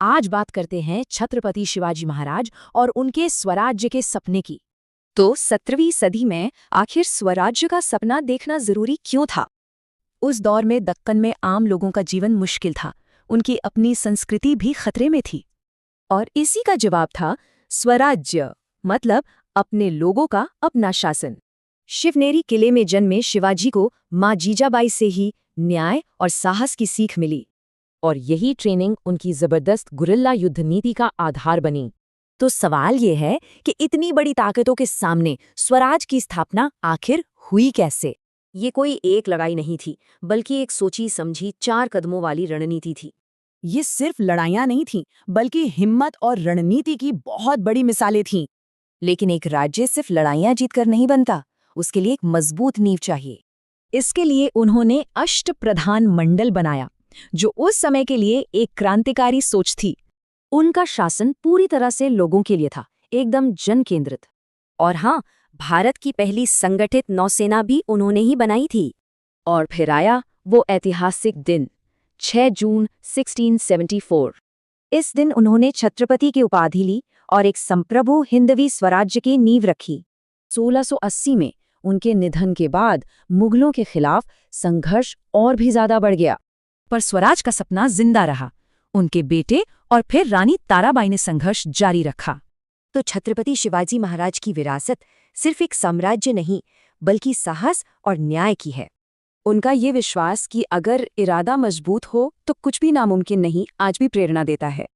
आज बात करते हैं छत्रपति शिवाजी महाराज और उनके स्वराज्य के सपने की। तो 17वीं सदी में आखिर स्वराज्य का सपना देखना जरूरी क्यों था? उस दौर में दक्कन में आम लोगों का जीवन मुश्किल था, उनकी अपनी संस्कृति भी खतरे में थी। और इसी का जवाब था स्वराज्य, मतलब अपने लोगों का अपना शासन। शिवनेरी किले में जन्मे शिवाजी को मां जीजाबाई से ही न्याय और साहस की सीख मिली, और यही ट्रेनिंग उनकी जबरदस्त गुरिल्ला युद्ध नीति का आधार बनी। तो सवाल ये है कि इतनी बड़ी ताकतों के सामने स्वराज की स्थापना आखिर हुई कैसे? ये कोई एक लड़ाई नहीं थी, बल्कि एक सोची समझी 4 कदमों वाली रणनीति थी। ये सिर्फ लड़ाइयां नहीं थीं, बल्कि हिम्मत और रणनीति की बहुत बड़ी मिसालें थीं। लेकिन एक राज्य सिर्फ लड़ाइयां जीतकर नहीं बनता, उसके लिए एक मजबूत नींव चाहिए। इसके लिए उन्होंने अष्टप्रधान मंडल बनाया, जो उस समय के लिए एक क्रांतिकारी सोच थी। उनका शासन पूरी तरह से लोगों के लिए था, एकदम जन केंद्रित। और हाँ, भारत की पहली संगठित नौसेना भी उन्होंने ही बनाई थी। और फिर आया वो ऐतिहासिक दिन, 6 जून 1674। इस दिन उन्होंने छत्रपति की उपाधि ली और एक संप्रभु हिंदवी स्वराज्य की नींव रखी। 1680 में उनके निधन के बाद मुगलों के खिलाफ संघर्ष और भी ज्यादा बढ़ गया, पर स्वराज का सपना जिंदा रहा। उनके बेटे और फिर रानी ताराबाई ने संघर्ष जारी रखा। तो छत्रपति शिवाजी महाराज की विरासत सिर्फ एक साम्राज्य नहीं, बल्कि साहस और न्याय की है। उनका ये विश्वास कि अगर इरादा मजबूत हो तो कुछ भी नामुमकिन नहीं, आज भी प्रेरणा देता है।